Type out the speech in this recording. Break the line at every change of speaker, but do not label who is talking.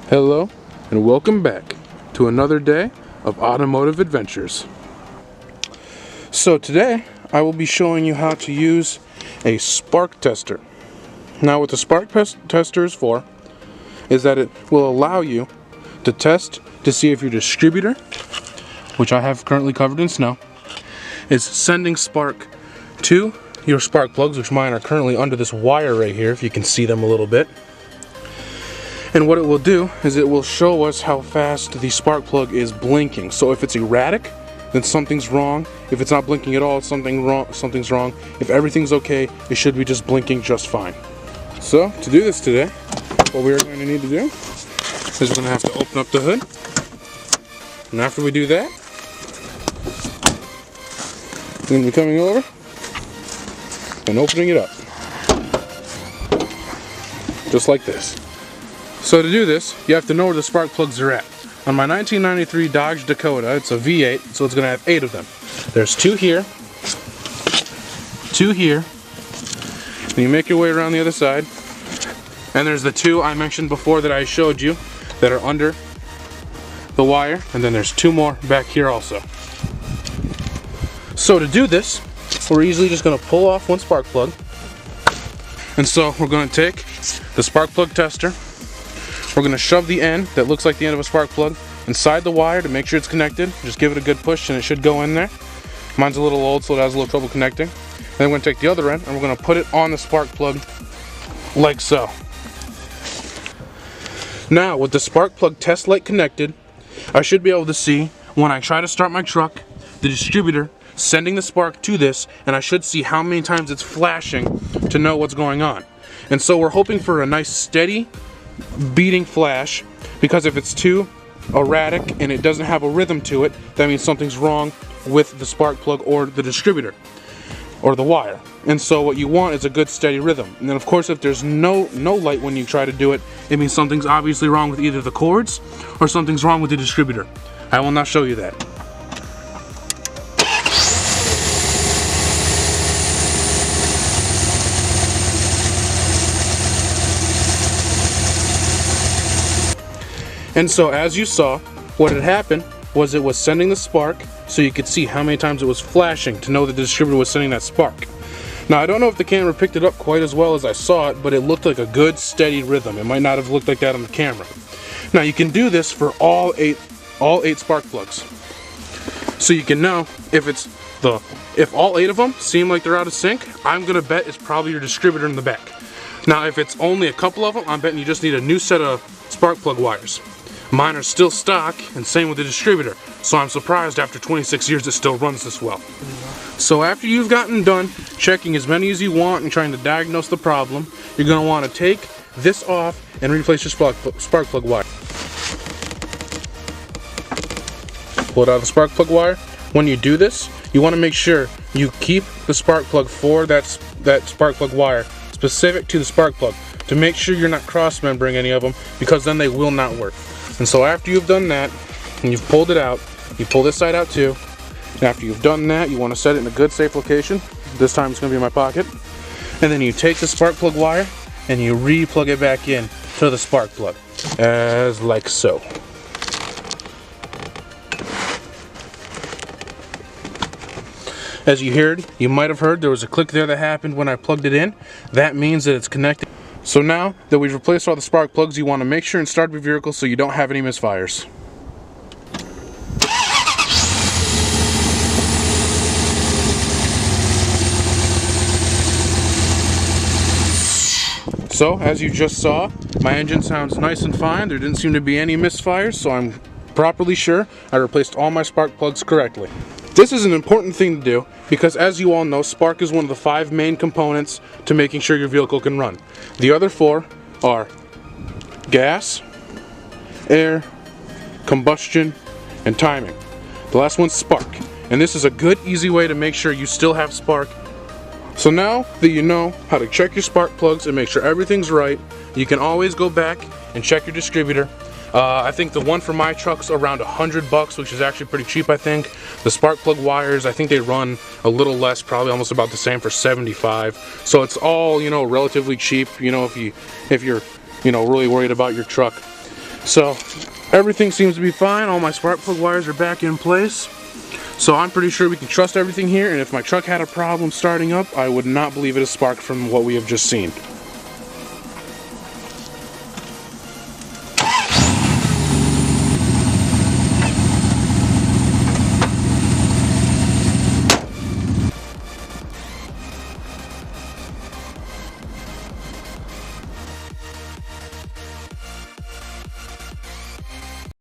Hello and welcome back to another day of automotive adventures. So today I will be showing you how to use a spark tester. Now what the spark tester is for is that it will allow you to test to see if your distributor, which I have currently covered in snow, is sending spark to your spark plugs, which mine are currently under this wire right here, if you can see them a little bit. And what it will do is it will show us how fast the spark plug is blinking. So if it's erratic, then something's wrong. If it's not blinking at all, something's wrong. If everything's okay, it should be just blinking just fine. So to do this today, what we are going to need to do is we're going to have to open up the hood. And after we do that, we're going to be coming over and opening it up. Just like this. So to do this, you have to know where the spark plugs are at. On my 1993 Dodge Dakota, it's a V8, so it's going to have 8 of them. There's 2 here, 2 here, and you make your way around the other side. And there's the 2 I mentioned before that I showed you that are under the wire, and then there's 2 more back here also. So to do this, we're easily just going to pull off one spark plug. And so we're going to take the spark plug tester. We're going to shove the end that looks like the end of a spark plug inside the wire to make sure it's connected. Just give it a good push and it should go in there. Mine's a little old, so it has a little trouble connecting. Then we're going to take the other end and we're going to put it on the spark plug like so. Now with the spark plug test light connected, I should be able to see when I try to start my truck the distributor sending the spark to this, and I should see how many times it's flashing to know what's going on. And so we're hoping for a nice steady beating flash, because if it's too erratic and it doesn't have a rhythm to it, that means something's wrong with the spark plug or the distributor or the wire. And so what you want is a good steady rhythm. And then of course if there's no light when you try to do it, it means something's obviously wrong with either the cords or something's wrong with the distributor. I will not show you that. And so as you saw, what had happened was it was sending the spark so you could see how many times it was flashing to know that the distributor was sending that spark. Now I don't know if the camera picked it up quite as well as I saw it, but it looked like a good steady rhythm. It might not have looked like that on the camera. Now you can do this for all eight spark plugs. So you can know if all 8 of them seem like they're out of sync, I'm gonna bet it's probably your distributor in the back. Now if it's only a couple of them, I'm betting you just need a new set of spark plug wires. Mine are still stock, and same with the distributor, so I'm surprised after 26 years it still runs this well. So after you've gotten done checking as many as you want and trying to diagnose the problem, you're going to want to take this off and replace your spark plug wire. Pull it out of the spark plug wire. When you do this, you want to make sure you keep the spark plug for that spark plug wire specific to the spark plug to make sure you're not cross-membering any of them, because then they will not work. And so after you've done that, and you've pulled it out, you pull this side out too. And after you've done that, you want to set it in a good safe location. This time it's going to be in my pocket. And then you take the spark plug wire and you re-plug it back in to the spark plug, as like so. As you might have heard, there was a click there that happened when I plugged it in. That means that it's connected. So now that we've replaced all the spark plugs, you want to make sure and start your vehicle so you don't have any misfires. So as you just saw, my engine sounds nice and fine. There didn't seem to be any misfires, so I'm properly sure I replaced all my spark plugs correctly. This is an important thing to do because, as you all know, spark is one of the 5 main components to making sure your vehicle can run. The other 4 are gas, air, combustion, and timing. The last one's spark. And this is a good, easy way to make sure you still have spark. So now that you know how to check your spark plugs and make sure everything's right, you can always go back and check your distributor. I think the one for my truck's around $100, which is actually pretty cheap, I think. The spark plug wires, I think they run a little less, probably almost about the same for $75. So it's all, relatively cheap, if you're, really worried about your truck. So everything seems to be fine. All my spark plug wires are back in place. So I'm pretty sure we can trust everything here, and if my truck had a problem starting up, I would not believe it is sparked from what we have just seen.